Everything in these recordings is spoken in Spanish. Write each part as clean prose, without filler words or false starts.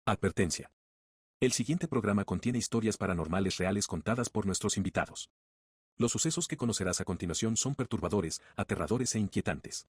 Advertencia. El siguiente programa contiene historias paranormales reales contadas por nuestros invitados. Los sucesos que conocerás a continuación son perturbadores, aterradores e inquietantes.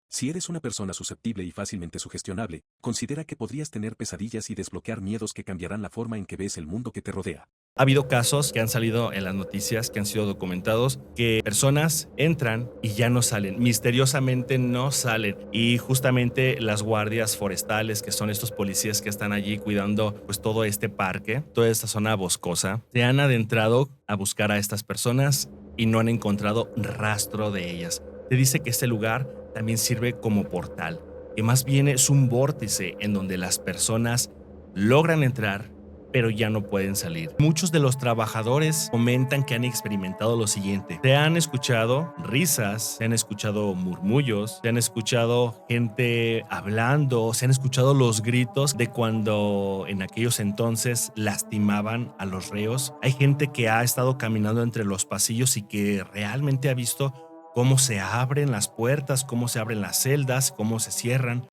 Si eres una persona susceptible y fácilmente sugestionable, considera que podrías tener pesadillas y desbloquear miedos que cambiarán la forma en que ves el mundo que te rodea. Ha habido casos que han salido en las noticias, que han sido documentados, que personas entran y ya no salen, misteriosamente no salen. Y justamente las guardias forestales, que son estos policías que están allí cuidando pues todo este parque, toda esta zona boscosa, se han adentrado a buscar a estas personas y no han encontrado rastro de ellas. Se dice que este lugar también sirve como portal, que más bien es un vórtice en donde las personas logran entrar pero ya no pueden salir. Muchos de los trabajadores comentan que han experimentado lo siguiente. Se han escuchado risas, se han escuchado murmullos, se han escuchado gente hablando, se han escuchado los gritos de cuando en aquellos entonces lastimaban a los reos. Hay gente que ha estado caminando entre los pasillos y que realmente ha visto cómo se abren las puertas, cómo se abren las celdas, cómo se cierran.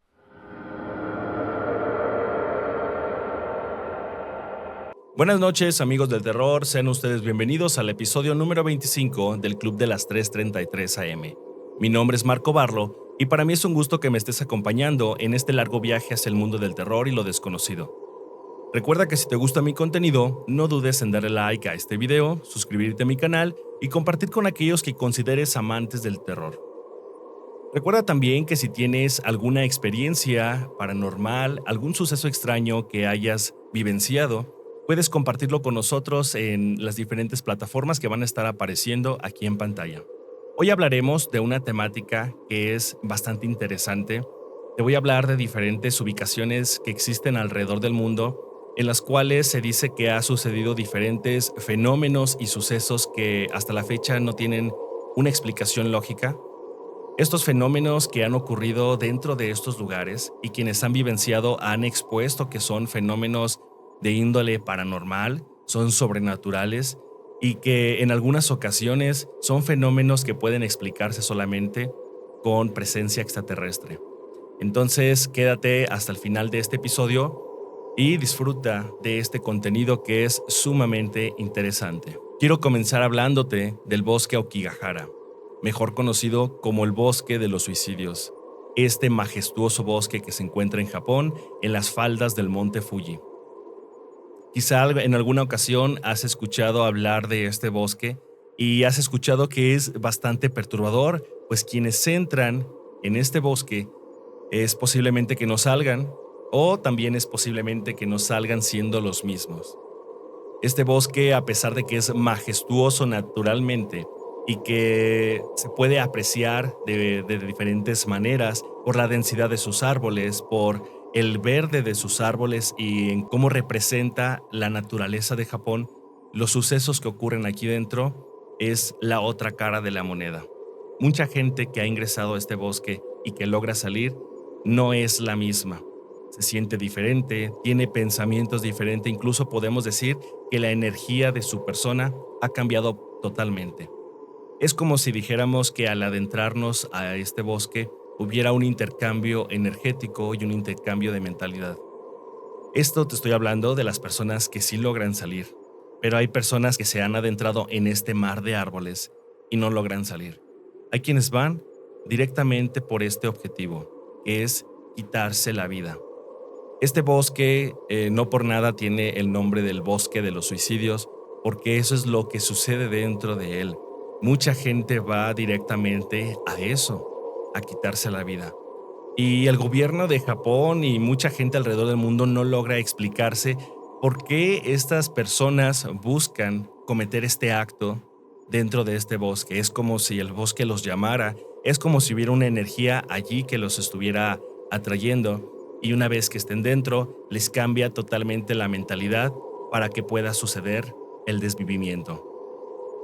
Buenas noches, amigos del terror. Sean ustedes bienvenidos al episodio número 25 del Club de las 3:33 AM. Mi nombre es Marco Barlo y para mí es un gusto que me estés acompañando en este largo viaje hacia el mundo del terror y lo desconocido. Recuerda que si te gusta mi contenido, no dudes en darle like a este video, suscribirte a mi canal y compartir con aquellos que consideres amantes del terror. Recuerda también que si tienes alguna experiencia paranormal, algún suceso extraño que hayas vivenciado, puedes compartirlo con nosotros en las diferentes plataformas que van a estar apareciendo aquí en pantalla. Hoy hablaremos de una temática que es bastante interesante. Te voy a hablar de diferentes ubicaciones que existen alrededor del mundo, en las cuales se dice que ha sucedido diferentes fenómenos y sucesos que hasta la fecha no tienen una explicación lógica. Estos fenómenos que han ocurrido dentro de estos lugares y quienes han vivenciado han expuesto que son fenómenos de índole paranormal, son sobrenaturales y que en algunas ocasiones son fenómenos que pueden explicarse solamente con presencia extraterrestre. Entonces, quédate hasta el final de este episodio y disfruta de este contenido que es sumamente interesante. Quiero comenzar hablándote del bosque Aokigahara, mejor conocido como el Bosque de los Suicidios, este majestuoso bosque que se encuentra en Japón, en las faldas del monte Fuji. Quizá en alguna ocasión has escuchado hablar de este bosque y has escuchado que es bastante perturbador, pues quienes entran en este bosque es posiblemente que no salgan o también es posiblemente que no salgan siendo los mismos. Este bosque, a pesar de que es majestuoso naturalmente y que se puede apreciar de diferentes maneras por la densidad de sus árboles, por el verde de sus árboles y en cómo representa la naturaleza de Japón, los sucesos que ocurren aquí dentro es la otra cara de la moneda. Mucha gente que ha ingresado a este bosque y que logra salir no es la misma. Se siente diferente, tiene pensamientos diferentes, incluso podemos decir que la energía de su persona ha cambiado totalmente. Es como si dijéramos que al adentrarnos a este bosque hubiera un intercambio energético y un intercambio de mentalidad. Esto te estoy hablando de las personas que sí logran salir, pero hay personas que se han adentrado en este mar de árboles y no logran salir. Hay quienes van directamente por este objetivo, que es quitarse la vida. Este bosque no por nada tiene el nombre del Bosque de los Suicidios, porque eso es lo que sucede dentro de él. Mucha gente va directamente a eso, a quitarse la vida. Y el gobierno de Japón y mucha gente alrededor del mundo no logra explicarse por qué estas personas buscan cometer este acto dentro de este bosque. Es como si el bosque los llamara, es como si hubiera una energía allí que los estuviera atrayendo y una vez que estén dentro les cambia totalmente la mentalidad para que pueda suceder el desvivimiento.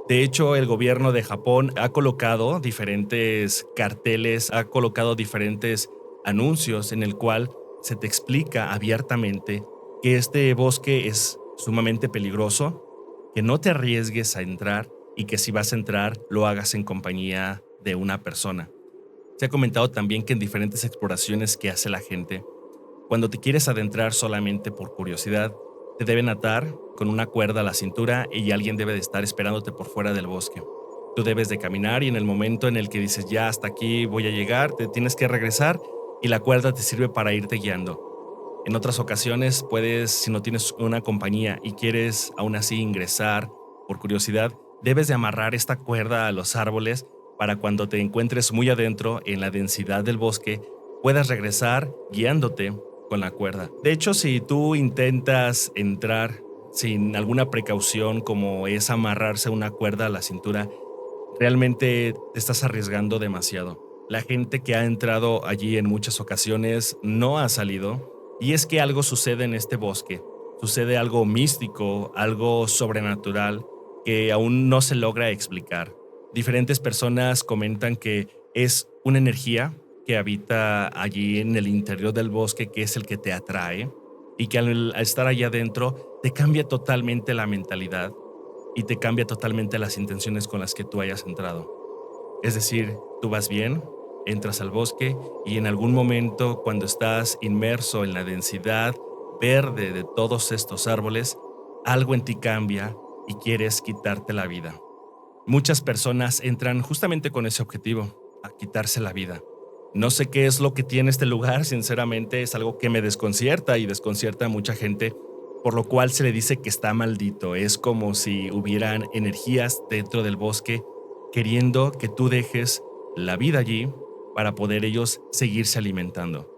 De hecho, el gobierno de Japón ha colocado diferentes carteles, ha colocado diferentes anuncios en el cual se te explica abiertamente que este bosque es sumamente peligroso, que no te arriesgues a entrar y que si vas a entrar lo hagas en compañía de una persona. Se ha comentado también que en diferentes exploraciones que hace la gente, Cuando te quieres adentrar solamente por curiosidad, te deben atar con una cuerda a la cintura y alguien debe de estar esperándote por fuera del bosque. Tú debes de caminar y en el momento en el que dices ya hasta aquí voy a llegar, te tienes que regresar y la cuerda te sirve para irte guiando. En otras ocasiones puedes, si no tienes una compañía y quieres aún así ingresar por curiosidad, debes de amarrar esta cuerda a los árboles para cuando te encuentres muy adentro en la densidad del bosque, puedas regresar guiándote con la cuerda. De hecho, si tú intentas entrar sin alguna precaución como es amarrarse una cuerda a la cintura, realmente te estás arriesgando demasiado. La gente que ha entrado allí en muchas ocasiones no ha salido, y es que algo sucede en este bosque. Sucede algo místico, algo sobrenatural que aún no se logra explicar. Diferentes personas comentan que es una energía que habita allí en el interior del bosque que es el que te atrae y que al estar allá adentro te cambia totalmente la mentalidad y te cambia totalmente las intenciones con las que tú hayas entrado. Es decir, tú vas bien, entras al bosque y en algún momento cuando estás inmerso en la densidad verde de todos estos árboles, algo en ti cambia y quieres quitarte la vida. Muchas personas entran justamente con ese objetivo, a quitarse la vida. No sé qué es lo que tiene este lugar, sinceramente es algo que me desconcierta y desconcierta a mucha gente, por lo cual se le dice que está maldito. Es como si hubieran energías dentro del bosque queriendo que tú dejes la vida allí para poder ellos seguirse alimentando.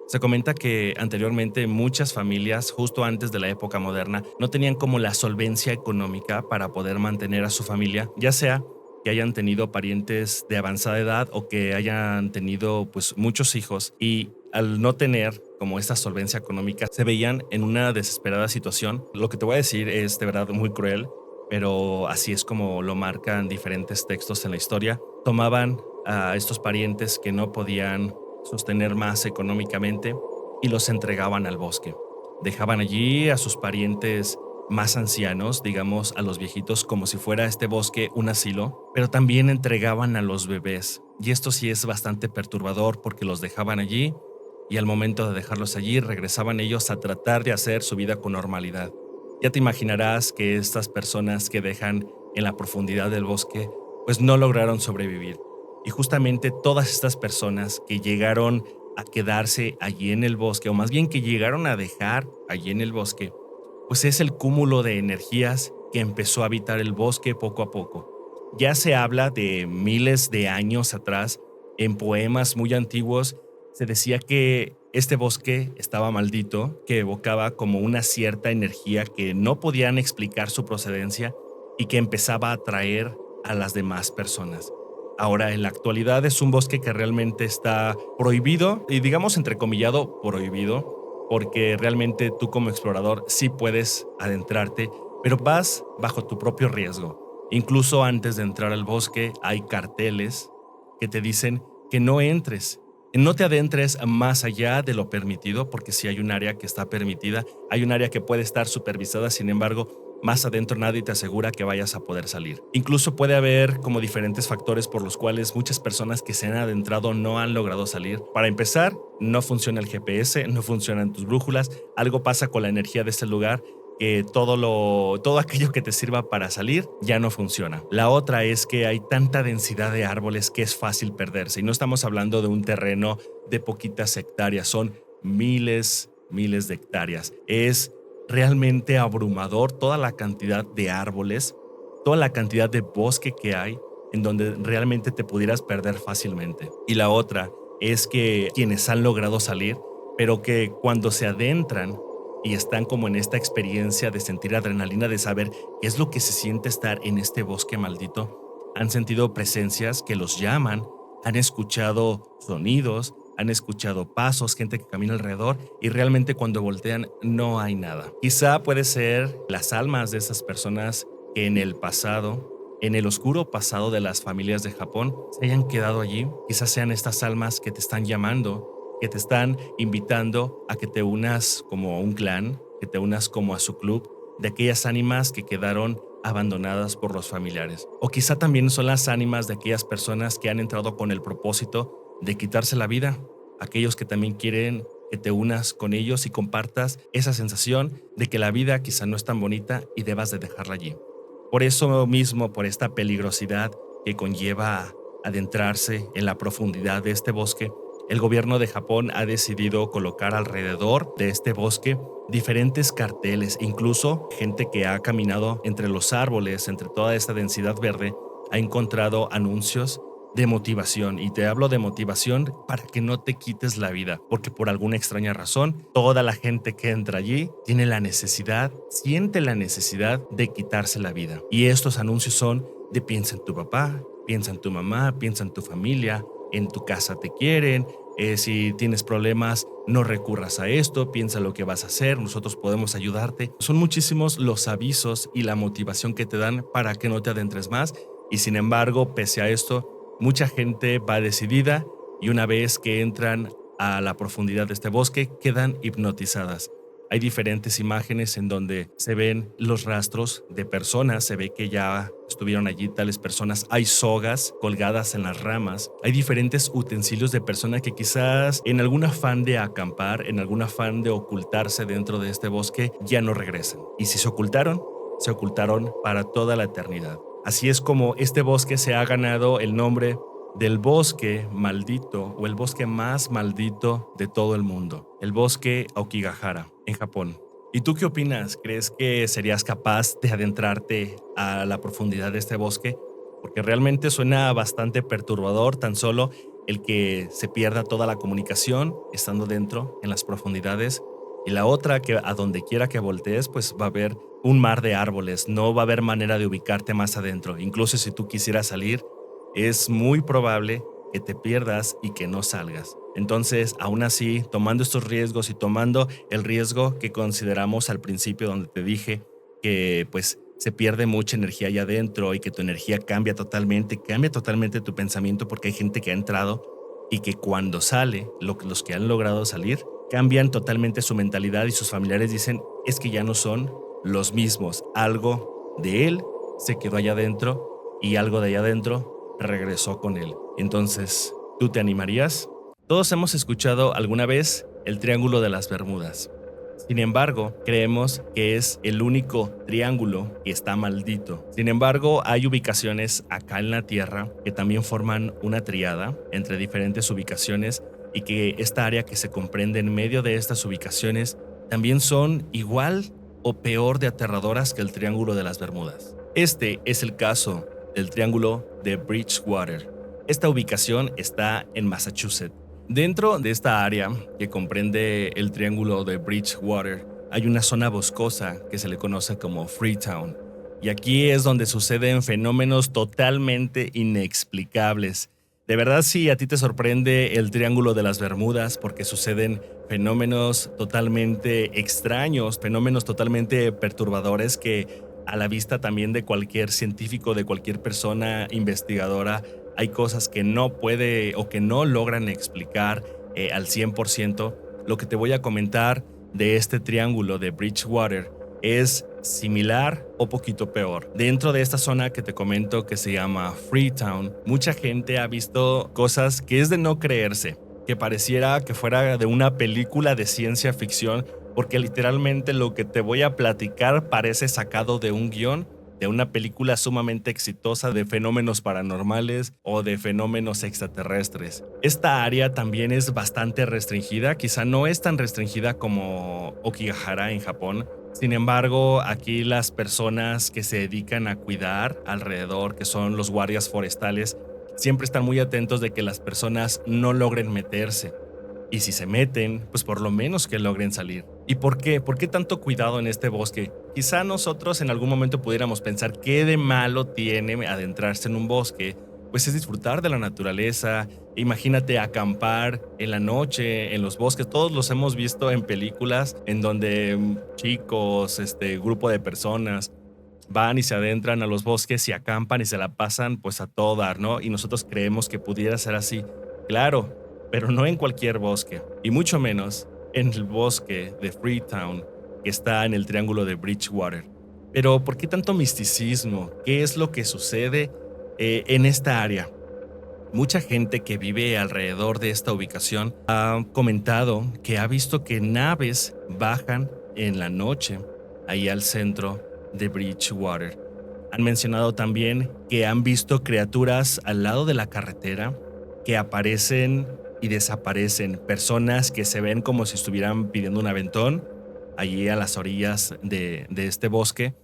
Se comenta que anteriormente muchas familias, justo antes de la época moderna, no tenían como la solvencia económica para poder mantener a su familia, ya sea que hayan tenido parientes de avanzada edad o que hayan tenido pues muchos hijos y al no tener como esta solvencia económica se veían en una desesperada situación. Lo que te voy a decir es de verdad muy cruel, pero así es como lo marcan diferentes textos en la historia. Tomaban a estos parientes que no podían sostener más económicamente y los entregaban al bosque. Dejaban allí a sus parientes más ancianos, digamos a los viejitos, como si fuera este bosque un asilo, pero también entregaban a los bebés. Y esto sí es bastante perturbador porque los dejaban allí y al momento de dejarlos allí regresaban ellos a tratar de hacer su vida con normalidad. Ya te imaginarás que estas personas que dejan en la profundidad del bosque pues no lograron sobrevivir. Y justamente todas estas personas que llegaron a quedarse allí en el bosque, o más bien que llegaron a dejar allí en el bosque, pues es el cúmulo de energías que empezó a habitar el bosque poco a poco. Ya se habla de miles de años atrás, en poemas muy antiguos, se decía que este bosque estaba maldito, que evocaba como una cierta energía que no podían explicar su procedencia y que empezaba a atraer a las demás personas. Ahora, en la actualidad es un bosque que realmente está prohibido, y digamos entrecomillado prohibido, porque realmente tú como explorador sí puedes adentrarte, pero vas bajo tu propio riesgo. Incluso antes de entrar al bosque hay carteles que te dicen que no entres, no te adentres más allá de lo permitido, porque si hay un área que está permitida, hay un área que puede estar supervisada, sin embargo, más adentro nadie te asegura que vayas a poder salir. Incluso puede haber como diferentes factores por los cuales muchas personas que se han adentrado no han logrado salir. Para empezar, no funciona el GPS, no funcionan tus brújulas, algo pasa con la energía de este lugar que todo aquello que te sirva para salir ya no funciona. La otra es que hay tanta densidad de árboles que es fácil perderse. Y no estamos hablando de un terreno de poquitas hectáreas, son miles de hectáreas. Es realmente abrumador toda la cantidad de árboles, toda la cantidad de bosque que hay en donde realmente te pudieras perder fácilmente. Y la otra es que quienes han logrado salir, pero que cuando se adentran y están como en esta experiencia de sentir adrenalina, de saber qué es lo que se siente estar en este bosque maldito, han sentido presencias que los llaman, han escuchado sonidos, han escuchado pasos, gente que camina alrededor y realmente cuando voltean no hay nada. Quizá puede ser las almas de esas personas que en el pasado, en el oscuro pasado de las familias de Japón, se hayan quedado allí. Quizás sean estas almas que te están llamando, que te están invitando a que te unas como a un clan, que te unas como a su club, de aquellas ánimas que quedaron abandonadas por los familiares. O quizá también son las ánimas de aquellas personas que han entrado con el propósito de quitarse la vida, aquellos que también quieren que te unas con ellos y compartas esa sensación de que la vida quizá no es tan bonita y debas de dejarla allí. Por eso mismo, por esta peligrosidad que conlleva adentrarse en la profundidad de este bosque, el gobierno de Japón ha decidido colocar alrededor de este bosque diferentes carteles, incluso gente que ha caminado entre los árboles, entre toda esta densidad verde, ha encontrado anuncios de motivación. Y te hablo de motivación para que no te quites la vida, porque por alguna extraña razón, toda la gente que entra allí tiene la necesidad, siente la necesidad de quitarse la vida. Y estos anuncios son de piensa en tu papá, piensa en tu mamá, piensa en tu familia, en tu casa te quieren, si tienes problemas, no recurras a esto, piensa lo que vas a hacer, nosotros podemos ayudarte. Son muchísimos los avisos y la motivación que te dan para que no te adentres más. Y sin embargo, pese a esto, mucha gente va decidida y una vez que entran a la profundidad de este bosque, quedan hipnotizadas. Hay diferentes imágenes en donde se ven los rastros de personas, se ve que ya estuvieron allí tales personas, hay sogas colgadas en las ramas, hay diferentes utensilios de personas que quizás en algún afán de acampar, en algún afán de ocultarse dentro de este bosque, ya no regresan. Y si se ocultaron para toda la eternidad. Así es como este bosque se ha ganado el nombre del bosque maldito o el bosque más maldito de todo el mundo, el bosque Aokigahara, en Japón. ¿Y tú qué opinas? ¿Crees que serías capaz de adentrarte a la profundidad de este bosque? Porque realmente suena bastante perturbador tan solo el que se pierda toda la comunicación estando dentro en las profundidades. Y la otra, que a donde quiera que voltees, pues va a haber un mar de árboles, no va a haber manera de ubicarte más adentro. Incluso si tú quisieras salir, es muy probable que te pierdas y que no salgas. Entonces, aún así, tomando estos riesgos y tomando el riesgo que consideramos al principio donde te dije que pues se pierde mucha energía allá adentro y que tu energía cambia totalmente tu pensamiento porque hay gente que ha entrado y que cuando sale, los que han logrado salir, cambian totalmente su mentalidad y sus familiares dicen es que ya no son los mismos. Algo de él se quedó allá adentro y algo de allá adentro regresó con él. Entonces, ¿tú te animarías? Todos hemos escuchado alguna vez el Triángulo de las Bermudas. Sin embargo, creemos que es el único triángulo que está maldito. Sin embargo, hay ubicaciones acá en la Tierra que también forman una triada entre diferentes ubicaciones y que esta área que se comprende en medio de estas ubicaciones también son igual o peor de aterradoras que el Triángulo de las Bermudas. Este es el caso del Triángulo de Bridgewater. Esta ubicación está en Massachusetts. Dentro de esta área que comprende el Triángulo de Bridgewater hay una zona boscosa que se le conoce como Freetown. Y aquí es donde suceden fenómenos totalmente inexplicables. De verdad, si a ti te sorprende el Triángulo de las Bermudas porque suceden fenómenos totalmente extraños, fenómenos totalmente perturbadores que a la vista también de cualquier científico, de cualquier persona investigadora, hay cosas que no puede o que no logran explicar al 100%. Lo que te voy a comentar de este triángulo de Bridgewater es similar o poquito peor. Dentro de esta zona que te comento que se llama Freetown, mucha gente ha visto cosas que es de no creerse, que pareciera que fuera de una película de ciencia ficción, porque literalmente lo que te voy a platicar parece sacado de un guión de una película sumamente exitosa de fenómenos paranormales o de fenómenos extraterrestres. Esta área también es bastante restringida, quizá no es tan restringida como Aokigahara en Japón. Sin embargo, aquí las personas que se dedican a cuidar alrededor, que son los guardias forestales, siempre están muy atentos de que las personas no logren meterse. Y si se meten, pues por lo menos que logren salir. ¿Y por qué? ¿Por qué tanto cuidado en este bosque? Quizá nosotros en algún momento pudiéramos pensar qué de malo tiene adentrarse en un bosque. Pues es disfrutar de la naturaleza. Imagínate acampar en la noche, en los bosques. Todos los hemos visto en películas en donde chicos, grupo de personas van y se adentran a los bosques y acampan y se la pasan pues a todo dar, ¿no? Y nosotros creemos que pudiera ser así. Claro, pero no en cualquier bosque, y mucho menos en el bosque de Freetown, que está en el Triángulo de Bridgewater. Pero ¿por qué tanto misticismo? ¿Qué es lo que sucede en esta área? Mucha gente que vive alrededor de esta ubicación ha comentado que ha visto que naves bajan en la noche ahí al centro de Bridgewater. Han mencionado también que han visto criaturas al lado de la carretera que aparecen y desaparecen, personas que se ven como si estuvieran pidiendo un aventón allí a las orillas de este bosque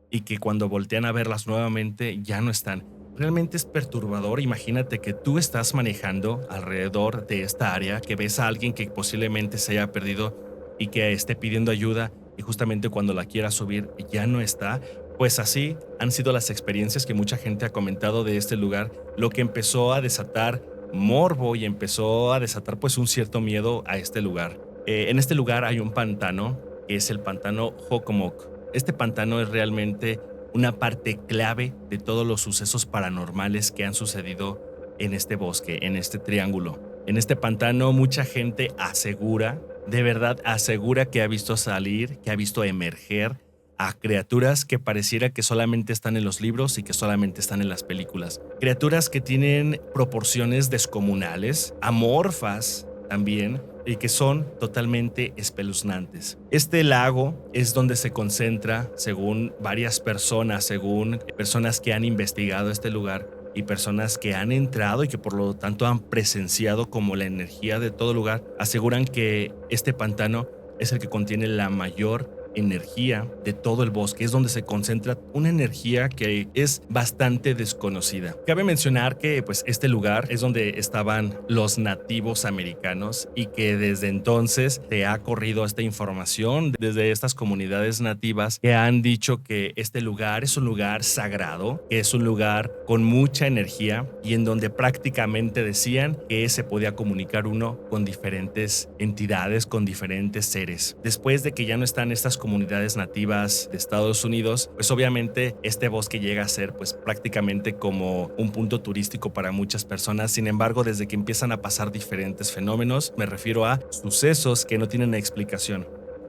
y que cuando voltean a verlas nuevamente ya no están. Realmente es perturbador. Imagínate que tú estás manejando alrededor de esta área, que ves a alguien que posiblemente se haya perdido y que esté pidiendo ayuda y justamente cuando la quiera subir ya no está. Pues así han sido las experiencias que mucha gente ha comentado de este lugar, lo que empezó a desatar morbo y empezó a desatar pues un cierto miedo a este lugar. En este lugar hay un pantano, que es el pantano Hockomock. Este pantano es realmente una parte clave de todos los sucesos paranormales que han sucedido en este bosque, en este triángulo. En este pantano mucha gente asegura, de verdad asegura que ha visto salir, que ha visto emerger a criaturas que pareciera que solamente están en los libros y que solamente están en las películas. Criaturas que tienen proporciones descomunales, amorfas también, y que son totalmente espeluznantes. Este lago es donde se concentra, según varias personas, según personas que han investigado este lugar y personas que han entrado y que por lo tanto han presenciado como la energía de todo lugar, aseguran que este pantano es el que contiene la mayor energía de todo el bosque, es donde se concentra una energía que es bastante desconocida. Cabe mencionar que pues este lugar es donde estaban los nativos americanos y que desde entonces se ha corrido esta información desde estas comunidades nativas que han dicho que este lugar es un lugar sagrado, que es un lugar con mucha energía y en donde prácticamente decían que se podía comunicar uno con diferentes entidades, con diferentes seres. Después de que ya no están estas comunidades nativas de Estados Unidos, pues obviamente este bosque llega a ser pues prácticamente como un punto turístico para muchas personas. Sin embargo, desde que empiezan a pasar diferentes fenómenos, me refiero a sucesos que no tienen explicación.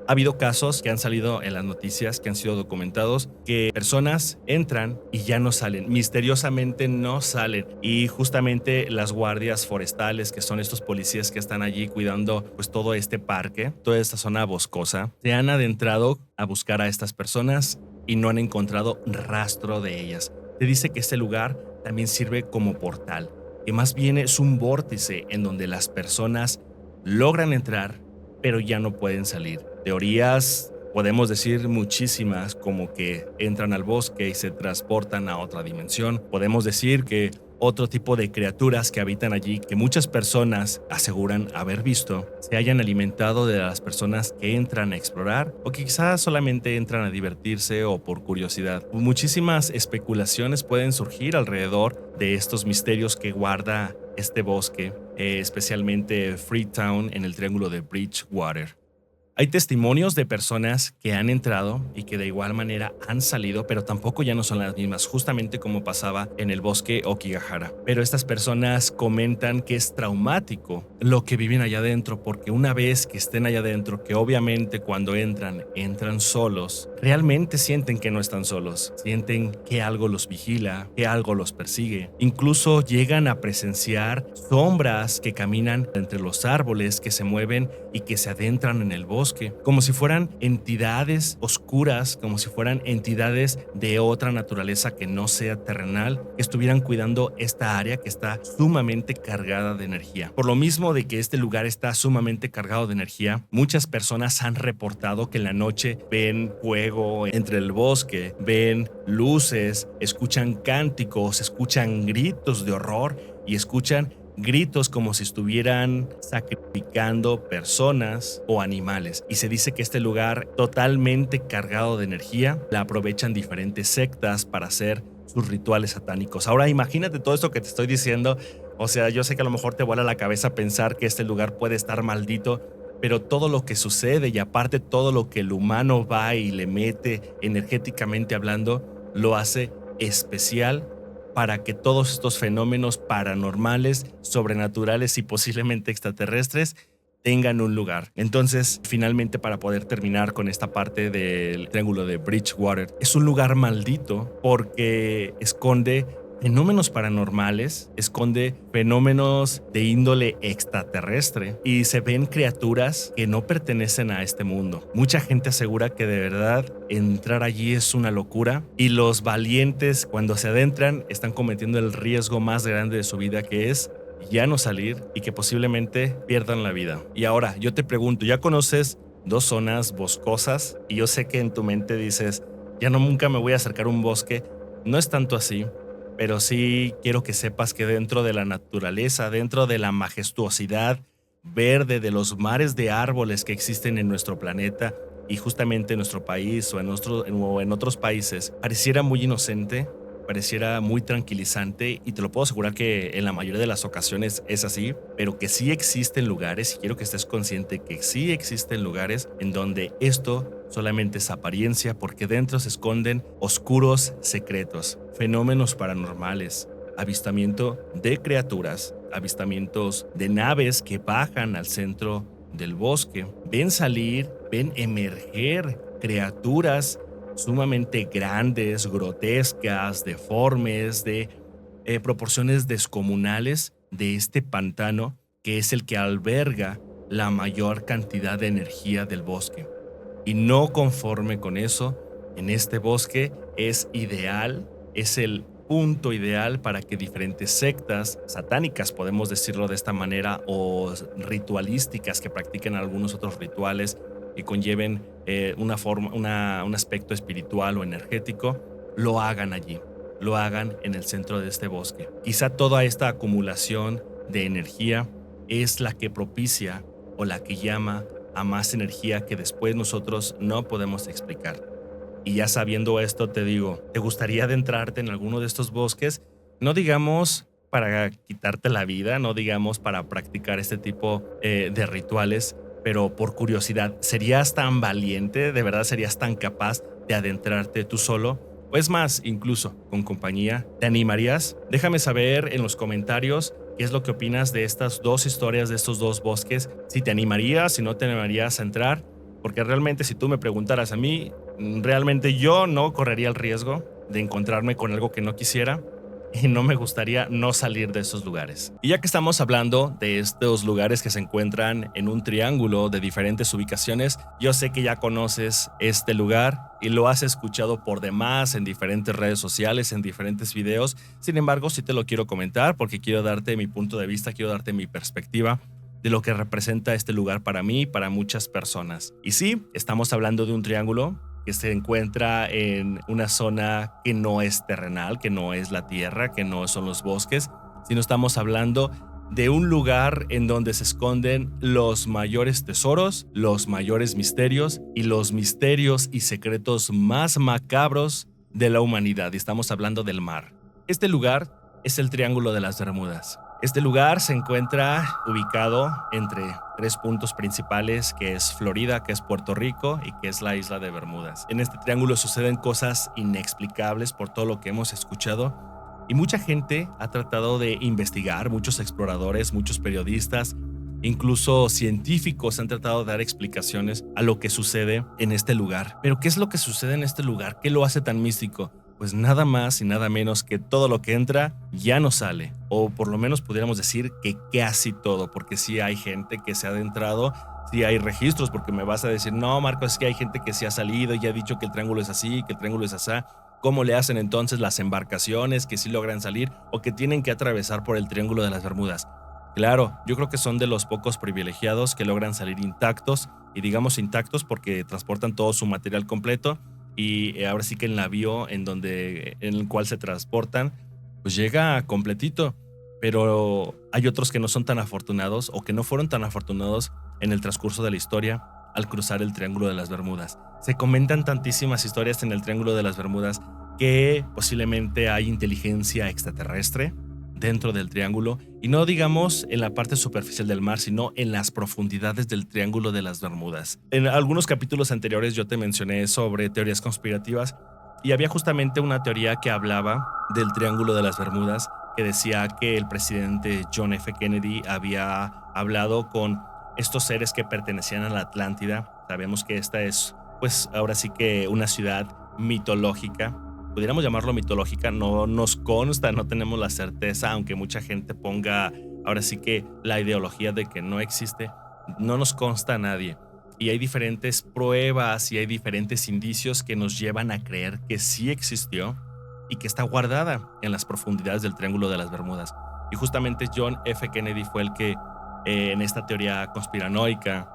Ha habido casos que han salido en las noticias, que han sido documentados, que personas entran y ya no salen, misteriosamente no salen. Y justamente las guardias forestales, que son estos policías que están allí cuidando pues todo este parque, toda esta zona boscosa, se han adentrado a buscar a estas personas y no han encontrado rastro de ellas. Se dice que este lugar también sirve como portal, que más bien es un vórtice en donde las personas logran entrar, pero ya no pueden salir. Teorías, podemos decir muchísimas, como que entran al bosque y se transportan a otra dimensión. Podemos decir que otro tipo de criaturas que habitan allí, que muchas personas aseguran haber visto, se hayan alimentado de las personas que entran a explorar o que quizás solamente entran a divertirse o por curiosidad. Muchísimas especulaciones pueden surgir alrededor de estos misterios que guarda este bosque, especialmente Freetown en el triángulo de Bridgewater. Hay testimonios de personas que han entrado y que de igual manera han salido, pero tampoco ya no son las mismas, justamente como pasaba en el bosque Okigahara. Pero estas personas comentan que es traumático lo que viven allá adentro, porque una vez que estén allá adentro, que obviamente cuando entran solos, realmente sienten que no están solos, sienten que algo los vigila, que algo los persigue. Incluso llegan a presenciar sombras que caminan entre los árboles, que se mueven y que se adentran en el bosque, como si fueran entidades oscuras, como si fueran entidades de otra naturaleza que no sea terrenal, que estuvieran cuidando esta área que está sumamente cargada de energía. Por lo mismo de que este lugar está sumamente cargado de energía, muchas personas han reportado que en la noche ven fuego entre el bosque, ven luces, escuchan cánticos, escuchan gritos de horror y escuchan gritos como si estuvieran sacrificando personas o animales. Y se dice que este lugar totalmente cargado de energía la aprovechan diferentes sectas para hacer sus rituales satánicos. Ahora imagínate todo esto que te estoy diciendo. O sea, yo sé que a lo mejor te vuela la cabeza pensar que este lugar puede estar maldito, pero todo lo que sucede y aparte todo lo que el humano va y le mete energéticamente hablando, lo hace especial para que todos estos fenómenos paranormales, sobrenaturales y posiblemente extraterrestres tengan un lugar. Entonces, finalmente, para poder terminar con esta parte del triángulo de Bridgewater, es un lugar maldito porque esconde fenómenos paranormales, esconde fenómenos de índole extraterrestre y se ven criaturas que no pertenecen a este mundo. Mucha gente asegura que de verdad entrar allí es una locura y los valientes cuando se adentran están cometiendo el riesgo más grande de su vida, que es ya no salir y que posiblemente pierdan la vida. Y ahora yo te pregunto, ¿ya conoces dos zonas boscosas? Y yo sé que en tu mente dices, ya no, nunca me voy a acercar a un bosque. No es tanto así, pero sí quiero que sepas que dentro de la naturaleza, dentro de la majestuosidad verde de los mares de árboles que existen en nuestro planeta y justamente en nuestro país o en otros países, pareciera muy inocente, pareciera muy tranquilizante, y te lo puedo asegurar que en la mayoría de las ocasiones es así, pero que sí existen lugares, y quiero que estés consciente que sí existen lugares en donde esto solamente es apariencia, porque dentro se esconden oscuros secretos, fenómenos paranormales, avistamiento de criaturas, avistamientos de naves que bajan al centro del bosque, ven salir, ven emerger criaturas sumamente grandes, grotescas, deformes, de proporciones descomunales de este pantano que es el que alberga la mayor cantidad de energía del bosque. Y no conforme con eso, en este bosque es ideal, es el punto ideal para que diferentes sectas satánicas, podemos decirlo de esta manera, o ritualísticas que practiquen algunos otros rituales y conlleven un aspecto espiritual o energético, lo hagan allí, lo hagan en el centro de este bosque. Quizá toda esta acumulación de energía es la que propicia o la que llama a más energía que después nosotros no podemos explicar. Y ya sabiendo esto, te digo, ¿te gustaría adentrarte en alguno de estos bosques? No digamos para quitarte la vida, no digamos para practicar este tipo de rituales, pero por curiosidad, ¿serías tan valiente? ¿De verdad serías tan capaz de adentrarte tú solo? O es más, incluso con compañía, ¿te animarías? Déjame saber en los comentarios qué es lo que opinas de estas dos historias, de estos dos bosques. Si te animarías, si no te animarías a entrar, porque realmente si tú me preguntaras a mí, realmente yo no correría el riesgo de encontrarme con algo que no quisiera y no me gustaría no salir de esos lugares. Y ya que estamos hablando de estos lugares que se encuentran en un triángulo de diferentes ubicaciones, yo sé que ya conoces este lugar y lo has escuchado por demás en diferentes redes sociales, en diferentes videos. Sin embargo, sí te lo quiero comentar porque quiero darte mi punto de vista, quiero darte mi perspectiva de lo que representa este lugar para mí y para muchas personas. Y sí, estamos hablando de un triángulo que se encuentra en una zona que no es terrenal, que no es la tierra, que no son los bosques, sino estamos hablando de un lugar en donde se esconden los mayores tesoros, los mayores misterios y los misterios y secretos más macabros de la humanidad. Y estamos hablando del mar. Este lugar es el Triángulo de las Bermudas. Este lugar se encuentra ubicado entre tres puntos principales, que es Florida, que es Puerto Rico y que es la isla de Bermudas. En este triángulo suceden cosas inexplicables por todo lo que hemos escuchado y mucha gente ha tratado de investigar, muchos exploradores, muchos periodistas, incluso científicos han tratado de dar explicaciones a lo que sucede en este lugar. Pero ¿qué es lo que sucede en este lugar? ¿Qué lo hace tan místico? Pues nada más y nada menos que todo lo que entra ya no sale, o por lo menos pudiéramos decir que casi todo, porque sí hay gente que se ha adentrado, sí hay registros, porque me vas a decir, no, Marcos, es que hay gente que sí ha salido y ha dicho que el triángulo es así, que el triángulo es así. ¿Cómo le hacen entonces las embarcaciones que sí logran salir o que tienen que atravesar por el Triángulo de las Bermudas? Claro, yo creo que son de los pocos privilegiados que logran salir intactos, y digamos intactos porque transportan todo su material completo. Y ahora sí que el navío en el cual se transportan, pues llega completito. Pero hay otros que no son tan afortunados o que no fueron tan afortunados en el transcurso de la historia al cruzar el Triángulo de las Bermudas. Se comentan tantísimas historias en el Triángulo de las Bermudas que posiblemente hay inteligencia extraterrestre dentro del triángulo, y no digamos en la parte superficial del mar, sino en las profundidades del Triángulo de las Bermudas. En algunos capítulos anteriores yo te mencioné sobre teorías conspirativas y había justamente una teoría que hablaba del Triángulo de las Bermudas, que decía que el presidente John F. Kennedy había hablado con estos seres que pertenecían a la Atlántida. Sabemos que esta es, pues ahora sí que una ciudad mitológica pudiéramos llamarlo mitológica, no nos consta, no tenemos la certeza, aunque mucha gente ponga ahora sí que la ideología de que no existe, no nos consta a nadie. Y hay diferentes pruebas y hay diferentes indicios que nos llevan a creer que sí existió y que está guardada en las profundidades del Triángulo de las Bermudas. Y justamente John F. Kennedy fue el que en esta teoría conspiranoica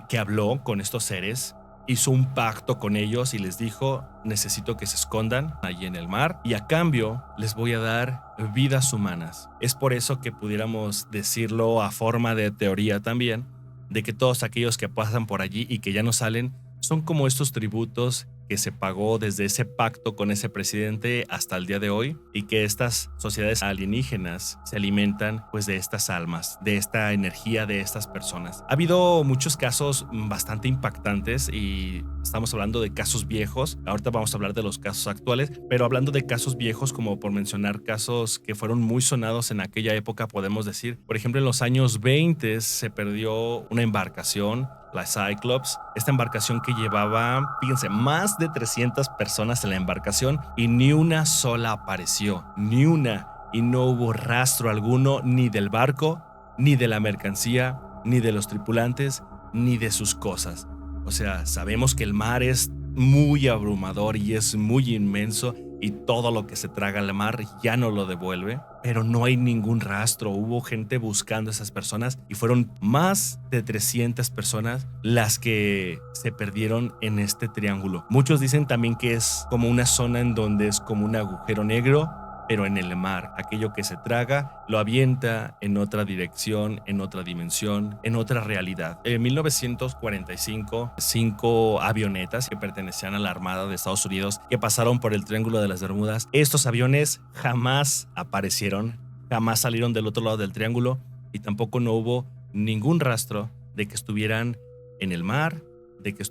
que habló con estos seres, hizo un pacto con ellos y les dijo: necesito que se escondan allí en el mar y a cambio les voy a dar vidas humanas. Es por eso que pudiéramos decirlo a forma de teoría también, de que todos aquellos que pasan por allí y que ya no salen son como estos tributos que se pagó desde ese pacto con ese presidente hasta el día de hoy, y que estas sociedades alienígenas se alimentan pues de estas almas, de esta energía de estas personas. Ha habido muchos casos bastante impactantes y estamos hablando de casos viejos. Ahorita vamos a hablar de los casos actuales, pero hablando de casos viejos, como por mencionar casos que fueron muy sonados en aquella época, podemos decir, por ejemplo, en los años 20 se perdió una embarcación, la Cyclops, esta embarcación que llevaba, fíjense, más de 300 personas en la embarcación y ni una sola apareció, ni una, y no hubo rastro alguno ni del barco, ni de la mercancía, ni de los tripulantes, ni de sus cosas. O sea, sabemos que el mar es muy abrumador y es muy inmenso y todo lo que se traga al mar ya no lo devuelve, pero no hay ningún rastro. Hubo gente buscando a esas personas y fueron más de 300 personas las que se perdieron en este triángulo. Muchos dicen también que es como una zona en donde es como un agujero negro, pero en el mar. Aquello que se traga lo avienta en otra dirección, en otra dimensión, en otra realidad. En 1945, 5 avionetas que pertenecían a la Armada de Estados Unidos que pasaron por el Triángulo de las Bermudas. Estos aviones jamás aparecieron, jamás salieron del otro lado del triángulo y tampoco no hubo ningún rastro de que estuvieran en el mar, de que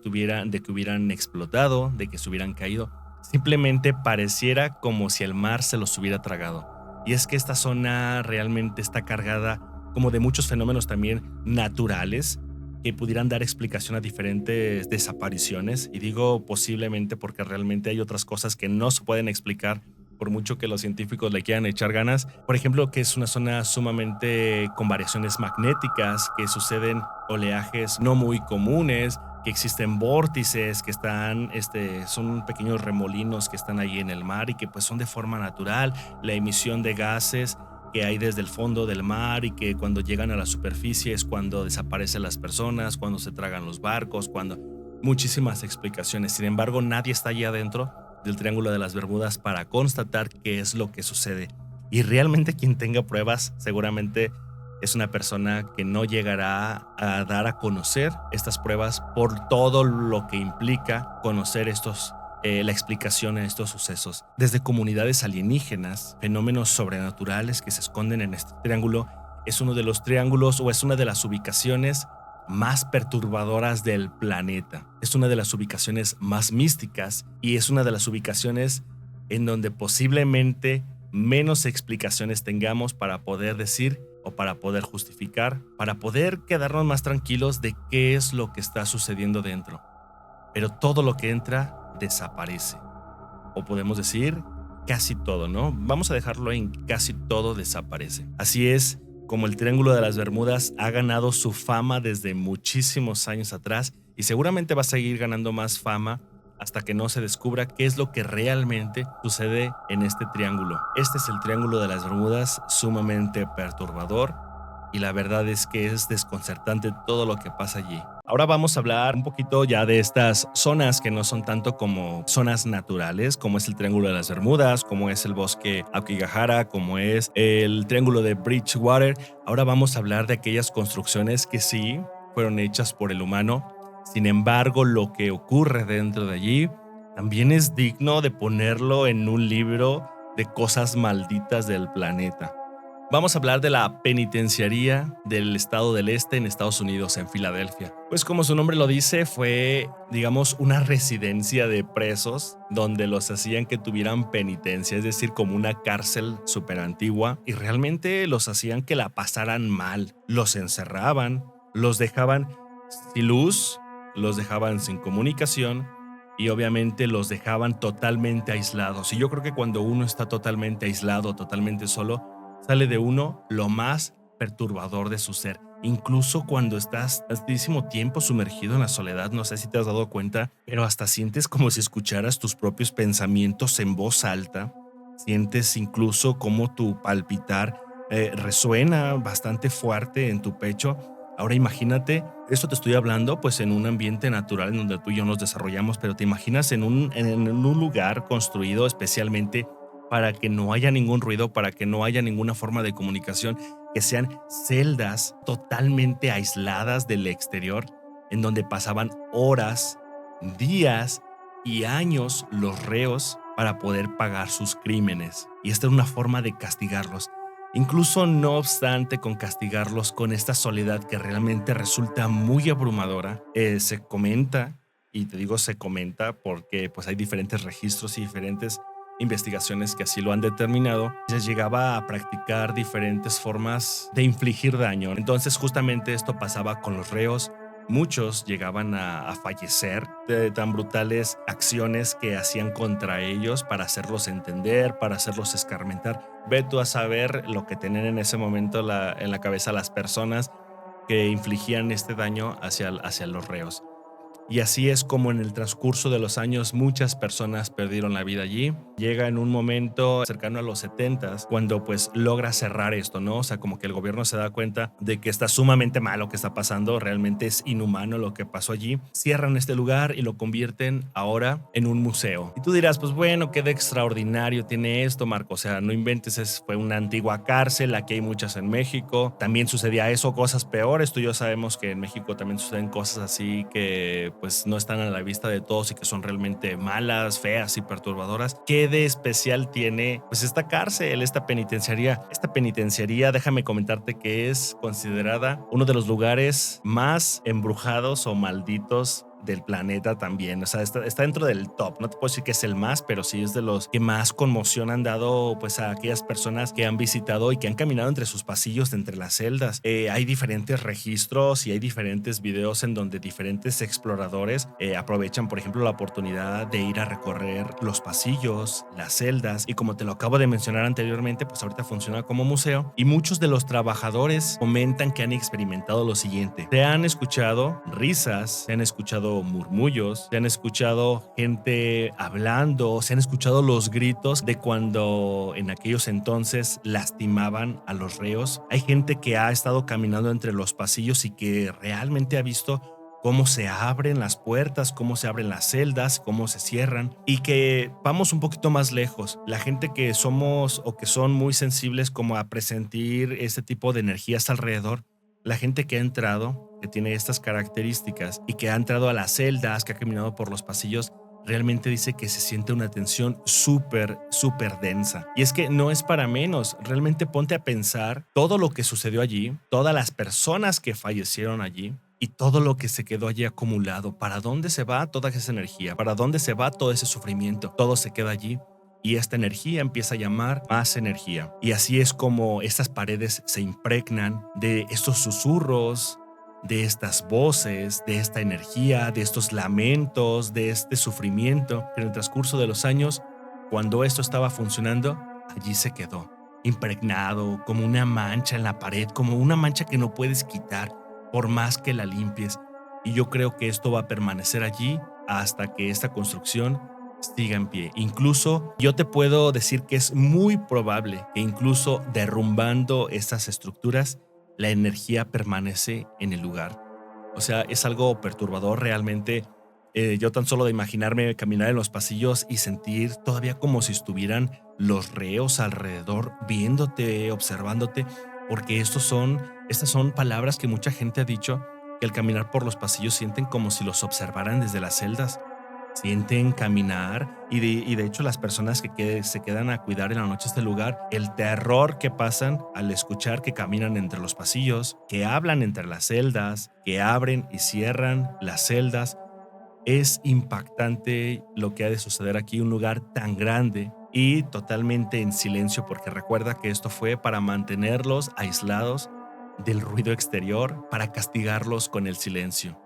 hubieran explotado, de que se hubieran caído. Simplemente pareciera como si el mar se los hubiera tragado. Y es que esta zona realmente está cargada como de muchos fenómenos también naturales que pudieran dar explicación a diferentes desapariciones. Y digo posiblemente porque realmente hay otras cosas que no se pueden explicar por mucho que los científicos le quieran echar ganas. Por ejemplo, que es una zona sumamente con variaciones magnéticas, que suceden oleajes no muy comunes, que existen vórtices que están, son pequeños remolinos que están ahí en el mar y que pues son de forma natural, la emisión de gases que hay desde el fondo del mar y que cuando llegan a la superficie es cuando desaparecen las personas, cuando se tragan los barcos, cuando muchísimas explicaciones. Sin embargo, nadie está allí adentro del Triángulo de las Bermudas para constatar qué es lo que sucede. Y realmente quien tenga pruebas seguramente es una persona que no llegará a dar a conocer estas pruebas por todo lo que implica conocer la explicación a estos sucesos. Desde comunidades alienígenas, fenómenos sobrenaturales que se esconden en este triángulo, es uno de los triángulos o es una de las ubicaciones más perturbadoras del planeta. Es una de las ubicaciones más místicas y es una de las ubicaciones en donde posiblemente menos explicaciones tengamos para poder decir o para poder justificar, para poder quedarnos más tranquilos de qué es lo que está sucediendo dentro. Pero todo lo que entra desaparece. O podemos decir casi todo, ¿no? Vamos a dejarlo en casi todo desaparece. Así es como el Triángulo de las Bermudas ha ganado su fama desde muchísimos años atrás y seguramente va a seguir ganando más fama hasta que no se descubra qué es lo que realmente sucede en este triángulo. Este es el Triángulo de las Bermudas, sumamente perturbador, y la verdad es que es desconcertante todo lo que pasa allí. Ahora vamos a hablar un poquito ya de estas zonas que no son tanto como zonas naturales, como es el Triángulo de las Bermudas, como es el bosque Aokigahara, como es el Triángulo de Bridgewater. Ahora vamos a hablar de aquellas construcciones que sí fueron hechas por el humano. Sin embargo, lo que ocurre dentro de allí también es digno de ponerlo en un libro de cosas malditas del planeta. Vamos a hablar de la penitenciaría del estado del Este en Estados Unidos, en Filadelfia. Pues como su nombre lo dice, fue, digamos, una residencia de presos donde los hacían que tuvieran penitencia, es decir, como una cárcel súper antigua, y realmente los hacían que la pasaran mal. Los encerraban, los dejaban sin luz, los dejaban sin comunicación y obviamente los dejaban totalmente aislados. Y yo creo que cuando uno está totalmente aislado, totalmente solo, sale de uno lo más perturbador de su ser. Incluso cuando estás tantísimo tiempo sumergido en la soledad, no sé si te has dado cuenta, pero hasta sientes como si escucharas tus propios pensamientos en voz alta. Sientes incluso como tu palpitar resuena bastante fuerte en tu pecho. Ahora imagínate, esto te estoy hablando pues en un ambiente natural en donde tú y yo nos desarrollamos, pero te imaginas en un lugar construido especialmente para que no haya ningún ruido, para que no haya ninguna forma de comunicación, que sean celdas totalmente aisladas del exterior, en donde pasaban horas, días y años los reos para poder pagar sus crímenes. Y esta es una forma de castigarlos. Incluso no obstante con castigarlos con esta soledad que realmente resulta muy abrumadora, se comenta, y te digo se comenta porque pues hay diferentes registros y diferentes investigaciones que así lo han determinado, se llegaba a practicar diferentes formas de infligir daño. Entonces justamente esto pasaba con los reos. Muchos llegaban a fallecer de tan brutales acciones que hacían contra ellos para hacerlos entender, para hacerlos escarmentar. Ve tú a saber lo que tenían en ese momento en la cabeza las personas que infligían este daño hacia los reos. Y así es como en el transcurso de los años muchas personas perdieron la vida allí. Llega en un momento cercano a los 70s cuando pues logra cerrar esto, ¿no? O sea, como que el gobierno se da cuenta de que está sumamente mal lo que está pasando, realmente es inhumano lo que pasó allí. Cierran este lugar y lo convierten ahora en un museo. Y tú dirás, pues bueno, qué de extraordinario tiene esto, Marco. O sea, no inventes, fue una antigua cárcel, aquí hay muchas en México. También sucedía eso, cosas peores. Tú y yo sabemos que en México también suceden cosas así que pues no están a la vista de todos y que son realmente malas, feas y perturbadoras. ¿Qué de especial tiene pues esta cárcel, esta penitenciaría? Esta penitenciaría, déjame comentarte que es considerada uno de los lugares más embrujados o malditos del planeta también. O sea, está dentro del top. No te puedo decir que es el más, pero sí es de los que más conmoción han dado pues a aquellas personas que han visitado y que han caminado entre sus pasillos, entre las celdas. Hay diferentes registros y hay diferentes videos en donde diferentes exploradores aprovechan, por ejemplo, la oportunidad de ir a recorrer los pasillos, las celdas, y como te lo acabo de mencionar anteriormente, pues ahorita funciona como museo, y muchos de los trabajadores comentan que han experimentado lo siguiente. Se han escuchado risas, se han escuchado murmullos, se han escuchado gente hablando, se han escuchado los gritos de cuando en aquellos entonces lastimaban a los reos. Hay gente que ha estado caminando entre los pasillos y que realmente ha visto cómo se abren las puertas, cómo se abren las celdas, cómo se cierran, y que vamos un poquito más lejos. La gente que somos o que son muy sensibles como a presentir este tipo de energías alrededor, la gente que ha entrado, que tiene estas características y que ha entrado a las celdas, que ha caminado por los pasillos, realmente dice que se siente una tensión súper densa. Y es que no es para menos. Realmente ponte a pensar todo lo que sucedió allí, todas las personas que fallecieron allí y todo lo que se quedó allí acumulado. ¿Para dónde se va toda esa energía? ¿Para dónde se va todo ese sufrimiento? Todo se queda allí. Y esta energía empieza a llamar más energía. Y así es como estas paredes se impregnan de estos susurros, de estas voces, de esta energía, de estos lamentos, de este sufrimiento que en el transcurso de los años, cuando esto estaba funcionando, allí se quedó, impregnado como una mancha en la pared, como una mancha que no puedes quitar por más que la limpies. Y yo creo que esto va a permanecer allí hasta que esta construcción siga en pie. Incluso yo te puedo decir que es muy probable que incluso derrumbando estas estructuras, la energía permanece en el lugar. O sea, es algo perturbador realmente. Yo tan solo de imaginarme caminar en los pasillos y sentir todavía como si estuvieran los reos alrededor viéndote, observándote, porque estas son palabras que mucha gente ha dicho, que al caminar por los pasillos sienten como si los observaran desde las celdas. Sienten caminar y de hecho las personas que se quedan a cuidar en la noche este lugar, el terror que pasan al escuchar que caminan entre los pasillos, que hablan entre las celdas, que abren y cierran las celdas. Es impactante lo que ha de suceder aquí, un lugar tan grande y totalmente en silencio, porque recuerda que esto fue para mantenerlos aislados del ruido exterior, para castigarlos con el silencio,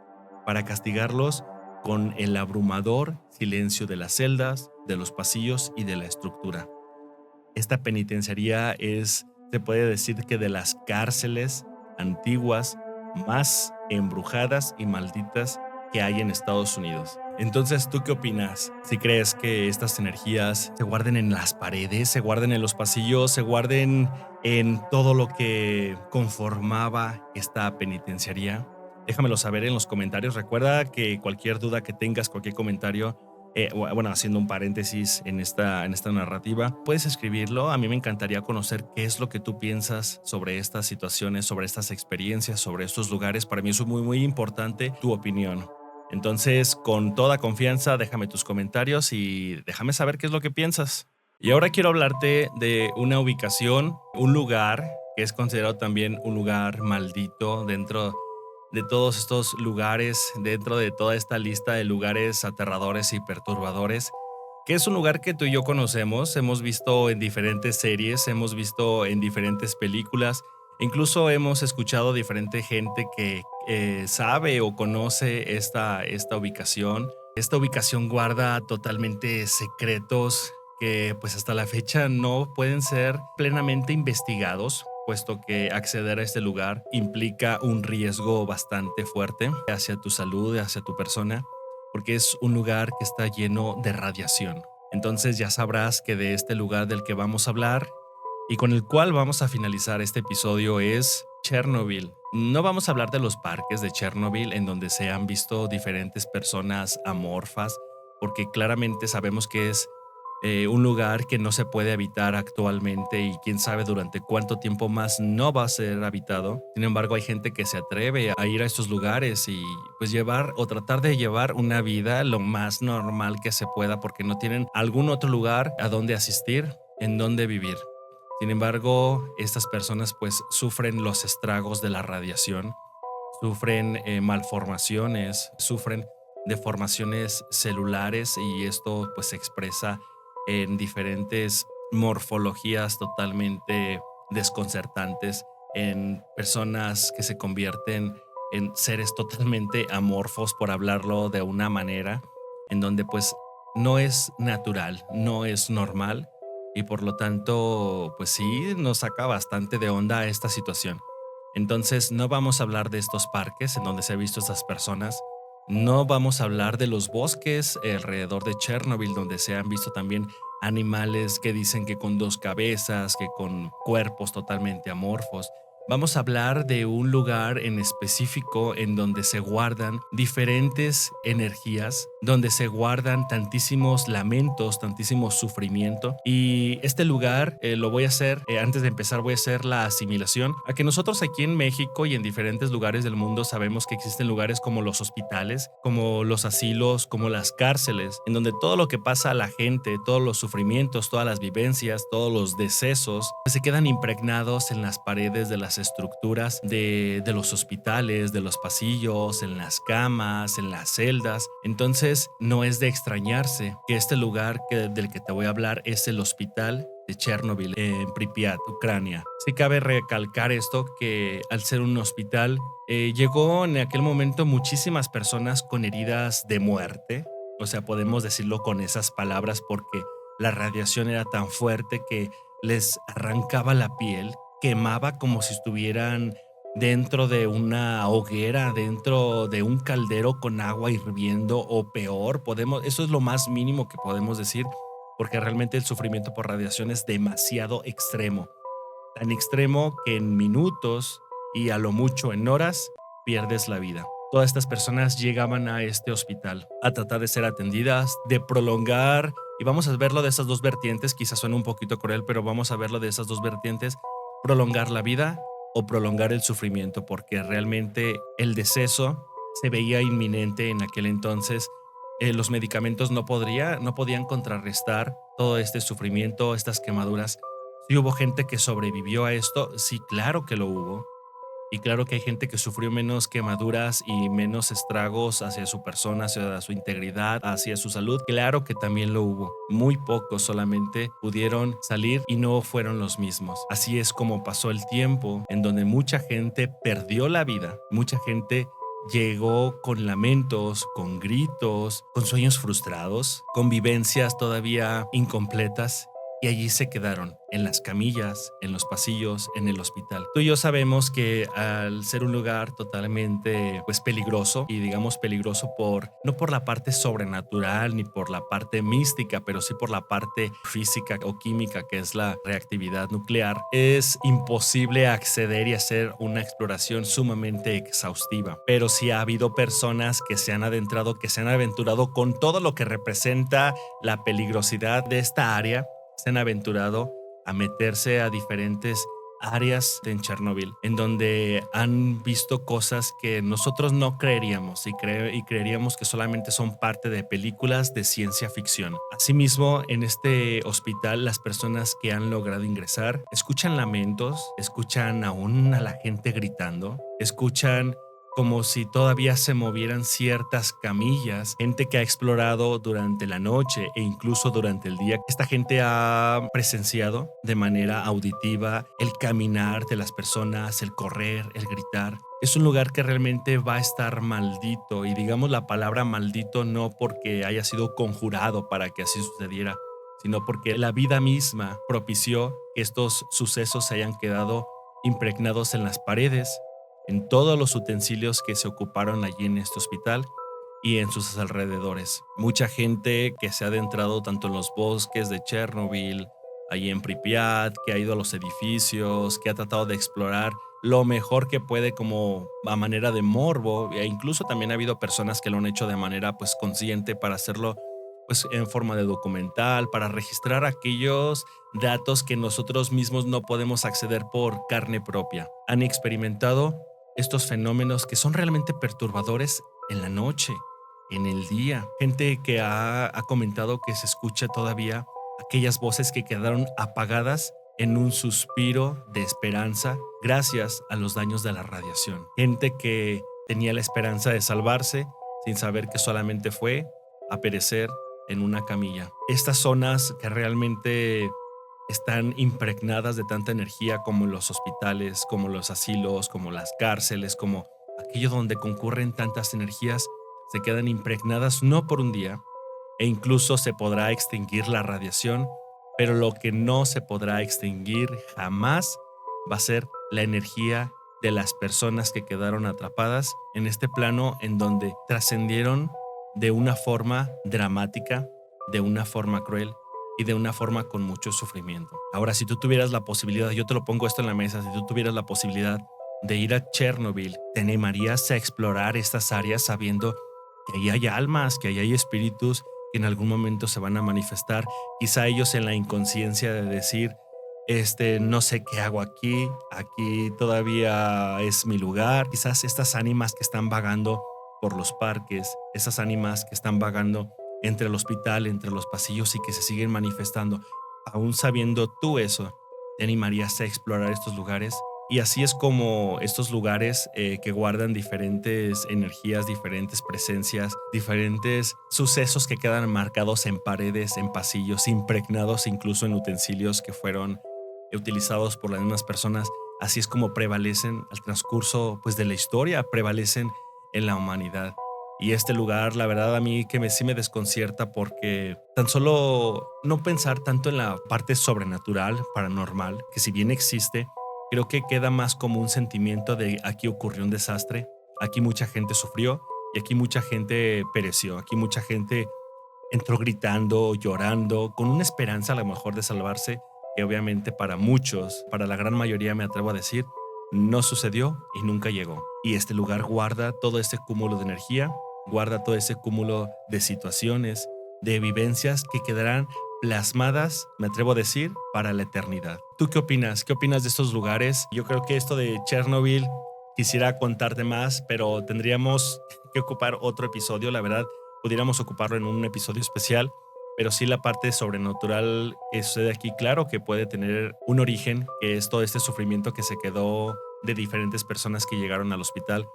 para castigarlos con el abrumador silencio de las celdas, de los pasillos y de la estructura. Esta penitenciaría se puede decir que de las cárceles antiguas más embrujadas y malditas que hay en Estados Unidos. Entonces, ¿tú qué opinas? Si crees que estas energías se guarden en las paredes, se guarden en los pasillos, se guarden en todo lo que conformaba esta penitenciaría, déjamelo saber en los comentarios. Recuerda que cualquier duda que tengas, cualquier comentario, haciendo un paréntesis en esta narrativa, puedes escribirlo. A mí me encantaría conocer qué es lo que tú piensas sobre estas situaciones, sobre estas experiencias, sobre estos lugares. Para mí es muy, muy importante tu opinión. Entonces, con toda confianza, déjame tus comentarios y déjame saber qué es lo que piensas. Y ahora quiero hablarte de una ubicación, un lugar que es considerado también un lugar maldito dentro de todos estos lugares, dentro de toda esta lista de lugares aterradores y perturbadores, que es un lugar que tú y yo conocemos, hemos visto en diferentes series, hemos visto en diferentes películas, incluso hemos escuchado diferente gente que sabe o conoce esta ubicación. Esta ubicación guarda totalmente secretos que pues hasta la fecha no pueden ser plenamente investigados, puesto que acceder a este lugar implica un riesgo bastante fuerte hacia tu salud, hacia tu persona, porque es un lugar que está lleno de radiación. Entonces ya sabrás que de este lugar del que vamos a hablar y con el cual vamos a finalizar este episodio es Chernobyl. No vamos a hablar de los parques de Chernobyl en donde se han visto diferentes personas amorfas, porque claramente sabemos que es un lugar que no se puede habitar actualmente y quién sabe durante cuánto tiempo más no va a ser habitado. Sin embargo, hay gente que se atreve a ir a estos lugares y pues llevar o tratar de llevar una vida lo más normal que se pueda, porque no tienen algún otro lugar a donde asistir, en donde vivir. Sin embargo, estas personas pues sufren los estragos de la radiación, sufren malformaciones, sufren deformaciones celulares y esto pues se expresa en diferentes morfologías totalmente desconcertantes, en personas que se convierten en seres totalmente amorfos, por hablarlo de una manera, en donde pues no es natural, no es normal y por lo tanto pues sí nos saca bastante de onda esta situación. Entonces no vamos a hablar de estos parques en donde se han visto estas personas. No vamos a hablar de los bosques alrededor de Chernobyl, donde se han visto también animales que dicen que con dos cabezas, que con cuerpos totalmente amorfos. Vamos a hablar de un lugar en específico en donde se guardan diferentes energías, donde se guardan tantísimos lamentos, tantísimo sufrimiento. Y este lugar lo voy a hacer, antes de empezar voy a hacer la asimilación a que nosotros aquí en México y en diferentes lugares del mundo sabemos que existen lugares como los hospitales, como los asilos, como las cárceles, en donde todo lo que pasa a la gente, todos los sufrimientos, todas las vivencias, todos los decesos, pues se quedan impregnados en las paredes de las estructuras de los hospitales, de los pasillos, en las camas, en las celdas. Entonces no es de extrañarse que este lugar del que te voy a hablar es el hospital de Chernobyl en Pripyat, Ucrania. Sí cabe recalcar esto, que al ser un hospital llegó en aquel momento muchísimas personas con heridas de muerte, o sea, podemos decirlo con esas palabras porque la radiación era tan fuerte que les arrancaba la piel, quemaba como si estuvieran dentro de una hoguera, dentro de un caldero con agua hirviendo o peor. Eso es lo más mínimo que podemos decir, porque realmente el sufrimiento por radiación es demasiado extremo. Tan extremo que en minutos y a lo mucho en horas pierdes la vida. Todas estas personas llegaban a este hospital a tratar de ser atendidas, de prolongar, y vamos a verlo de esas dos vertientes, quizás suene un poquito cruel, pero vamos a verlo de esas dos vertientes, prolongar la vida o prolongar el sufrimiento, porque realmente el deceso se veía inminente en aquel entonces. Los medicamentos no podían contrarrestar todo este sufrimiento, estas quemaduras. Sí hubo gente que sobrevivió a esto, sí, claro que lo hubo. Y claro que hay gente que sufrió menos quemaduras y menos estragos hacia su persona, hacia su integridad, hacia su salud. Claro que también lo hubo. Muy pocos solamente pudieron salir y no fueron los mismos. Así es como pasó el tiempo en donde mucha gente perdió la vida, mucha gente llegó con lamentos, con gritos, con sueños frustrados, con vivencias todavía incompletas. Y allí se quedaron, en las camillas, en los pasillos, en el hospital. Tú y yo sabemos que al ser un lugar totalmente peligroso, y digamos peligroso no por la parte sobrenatural ni por la parte mística, pero sí por la parte física o química, que es la reactividad nuclear, es imposible acceder y hacer una exploración sumamente exhaustiva. Pero sí ha habido personas que se han adentrado, que se han aventurado con todo lo que representa la peligrosidad de esta área. Se han aventurado a meterse a diferentes áreas en Chernobyl, en donde han visto cosas que nosotros no creeríamos y creeríamos que solamente son parte de películas de ciencia ficción. Asimismo, en este hospital, las personas que han logrado ingresar escuchan lamentos, escuchan aún a la gente gritando, escuchan como si todavía se movieran ciertas camillas, gente que ha explorado durante la noche e incluso durante el día. Esta gente ha presenciado de manera auditiva el caminar de las personas, el correr, el gritar. Es un lugar que realmente va a estar maldito, y digamos la palabra maldito no porque haya sido conjurado para que así sucediera, sino porque la vida misma propició que estos sucesos se hayan quedado impregnados en las paredes, en todos los utensilios que se ocuparon allí en este hospital y en sus alrededores. Mucha gente que se ha adentrado tanto en los bosques de Chernobyl, allí en Pripyat, que ha ido a los edificios, que ha tratado de explorar lo mejor que puede como a manera de morbo, e incluso también ha habido personas que lo han hecho de manera consciente para hacerlo en forma de documental, para registrar aquellos datos que nosotros mismos no podemos acceder por carne propia. Han experimentado estos fenómenos que son realmente perturbadores en la noche, en el día. Gente que ha comentado que se escucha todavía aquellas voces que quedaron apagadas en un suspiro de esperanza gracias a los daños de la radiación. Gente que tenía la esperanza de salvarse sin saber que solamente fue a perecer en una camilla. Estas zonas que realmente están impregnadas de tanta energía, como los hospitales, como los asilos, como las cárceles, como aquello donde concurren tantas energías, se quedan impregnadas no por un día, e incluso se podrá extinguir la radiación, pero lo que no se podrá extinguir jamás va a ser la energía de las personas que quedaron atrapadas en este plano, en donde trascendieron de una forma dramática, de una forma cruel y de una forma con mucho sufrimiento. Ahora, si tú tuvieras la posibilidad, yo te lo pongo esto en la mesa, si tú tuvieras la posibilidad de ir a Chernobyl, ¿te animarías a explorar estas áreas sabiendo que ahí hay almas, que ahí hay espíritus que en algún momento se van a manifestar? Quizá ellos en la inconsciencia de decir, no sé qué hago aquí todavía es mi lugar. Quizás estas ánimas que están vagando por los parques, esas ánimas que están vagando entre el hospital, entre los pasillos, y que se siguen manifestando. Aún sabiendo tú eso, ¿te animarías a explorar estos lugares? Y así es como estos lugares que guardan diferentes energías, diferentes presencias, diferentes sucesos que quedan marcados en paredes, en pasillos, impregnados incluso en utensilios que fueron utilizados por las mismas personas. Así es como prevalecen al transcurso de la historia, prevalecen en la humanidad. Y este lugar, la verdad, a mí sí me desconcierta, porque tan solo no pensar tanto en la parte sobrenatural, paranormal, que si bien existe, creo que queda más como un sentimiento de aquí ocurrió un desastre, aquí mucha gente sufrió y aquí mucha gente pereció, aquí mucha gente entró gritando, llorando, con una esperanza a lo mejor de salvarse, que obviamente para muchos, para la gran mayoría me atrevo a decir, no sucedió y nunca llegó. Y este lugar guarda todo ese cúmulo de energía, guarda todo ese cúmulo de situaciones, de vivencias que quedarán plasmadas, me atrevo a decir, para la eternidad. ¿Tú qué opinas? ¿Qué opinas de estos lugares? Yo creo que esto de Chernobyl quisiera contarte más, pero tendríamos que ocupar otro episodio, la verdad. Pudiéramos ocuparlo en un episodio especial, pero sí la parte sobrenatural que sucede aquí, claro que puede tener un origen, que es todo este sufrimiento que se quedó de diferentes personas que llegaron al hospital.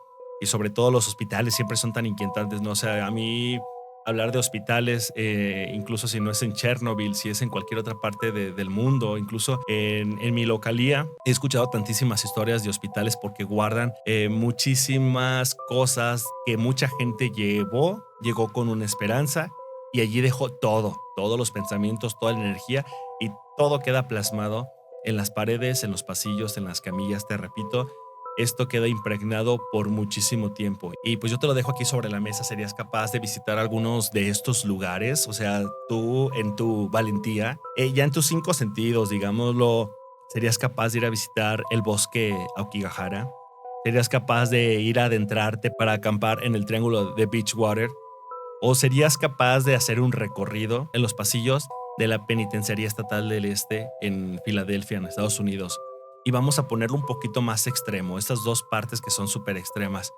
Y sobre todo los hospitales siempre son tan inquietantes, ¿no? O sea, a mí hablar de hospitales, incluso si no es en Chernobyl, si es en cualquier otra parte del mundo, incluso en mi localía, he escuchado tantísimas historias de hospitales porque guardan muchísimas cosas que mucha gente llegó con una esperanza y allí dejó todo, todos los pensamientos, toda la energía y todo queda plasmado en las paredes, en los pasillos, en las camillas, te repito, esto queda impregnado por muchísimo tiempo. Y pues yo te lo dejo aquí sobre la mesa. ¿Serías capaz de visitar algunos de estos lugares? O sea, tú en tu valentía, ya en tus cinco sentidos, digámoslo, ¿serías capaz de ir a visitar el bosque Aokigahara? ¿Serías capaz de ir a adentrarte para acampar en el triángulo de Beachwater? ¿O serías capaz de hacer un recorrido en los pasillos de la Penitenciaría Estatal del Este en Filadelfia, en Estados Unidos? Y vamos a ponerlo un poquito más extremo, estas dos partes que son súper extremas.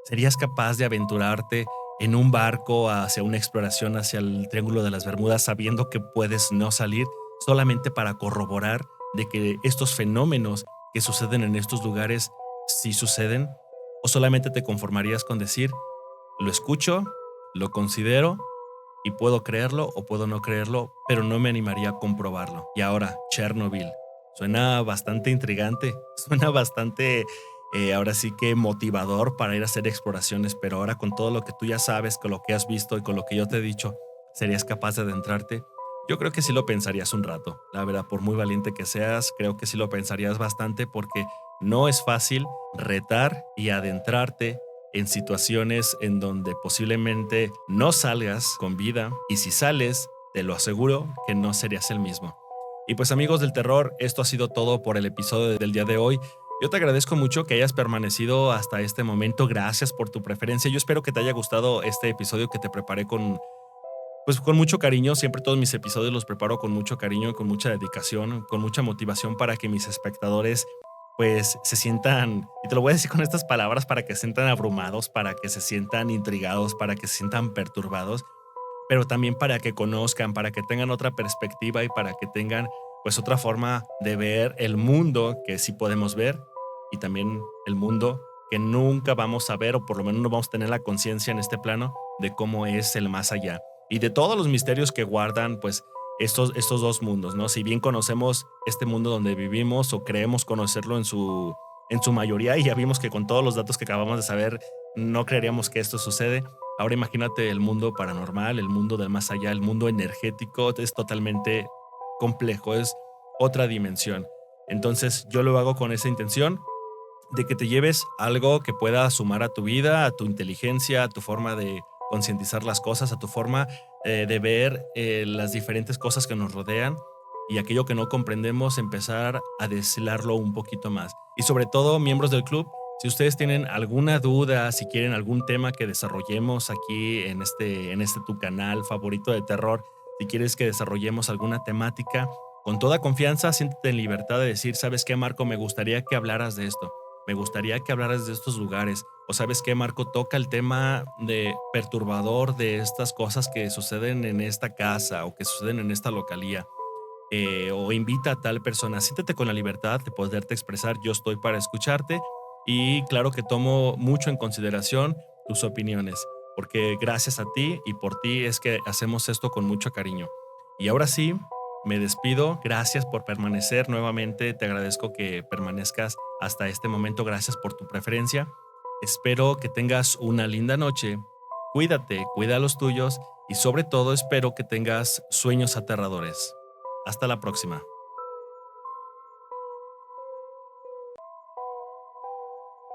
¿Serías capaz de aventurarte en un barco hacia una exploración hacia el Triángulo de las Bermudas sabiendo que puedes no salir solamente para corroborar de que estos fenómenos que suceden en estos lugares sí suceden? ¿O solamente te conformarías con decir, lo escucho, lo considero y puedo creerlo o puedo no creerlo, pero no me animaría a comprobarlo? Y ahora, Chernobyl. Suena bastante intrigante, suena bastante, ahora sí que motivador para ir a hacer exploraciones, pero ahora con todo lo que tú ya sabes, con lo que has visto y con lo que yo te he dicho, ¿serías capaz de adentrarte? Yo creo que sí lo pensarías un rato, la verdad, por muy valiente que seas, creo que sí lo pensarías bastante porque no es fácil retar y adentrarte en situaciones en donde posiblemente no salgas con vida y si sales, te lo aseguro que no serías el mismo. Y pues amigos del terror, esto ha sido todo por el episodio del día de hoy. Yo te agradezco mucho que hayas permanecido hasta este momento. Gracias por tu preferencia. Yo espero que te haya gustado este episodio que te preparé con mucho cariño. Siempre todos mis episodios los preparo con mucho cariño, con mucha dedicación, con mucha motivación para que mis espectadores pues se sientan, y te lo voy a decir con estas palabras, para que se sientan abrumados, para que se sientan intrigados, para que se sientan perturbados, pero también para que conozcan, para que tengan otra perspectiva y para que tengan pues otra forma de ver el mundo que sí podemos ver y también el mundo que nunca vamos a ver o por lo menos no vamos a tener la conciencia en este plano de cómo es el más allá y de todos los misterios que guardan pues estos dos mundos, ¿no? Si bien conocemos este mundo donde vivimos o creemos conocerlo en su mayoría y ya vimos que con todos los datos que acabamos de saber no creeríamos que esto sucede. Ahora imagínate el mundo paranormal, el mundo del más allá, el mundo energético, es totalmente complejo, es otra dimensión. Entonces yo lo hago con esa intención de que te lleves algo que pueda sumar a tu vida, a tu inteligencia, a tu forma de concientizar las cosas, a tu forma de ver las diferentes cosas que nos rodean y aquello que no comprendemos, empezar a deshilarlo un poquito más. Y sobre todo, miembros del club, si ustedes tienen alguna duda, si quieren algún tema que desarrollemos aquí en este tu canal favorito de terror, si quieres que desarrollemos alguna temática, con toda confianza, siéntete en libertad de decir, ¿sabes qué, Marco? Me gustaría que hablaras de esto. Me gustaría que hablaras de estos lugares. O ¿sabes qué, Marco? Toca el tema de perturbador de estas cosas que suceden en esta casa o que suceden en esta localía. O invita a tal persona. Siéntete con la libertad de poderte expresar. Yo estoy para escucharte y claro que tomo mucho en consideración tus opiniones, porque gracias a ti y por ti es que hacemos esto con mucho cariño. Y ahora sí, me despido. Gracias por permanecer nuevamente. Te agradezco que permanezcas hasta este momento. Gracias por tu preferencia. Espero que tengas una linda noche. Cuídate, cuida a los tuyos y sobre todo espero que tengas sueños aterradores. Hasta la próxima.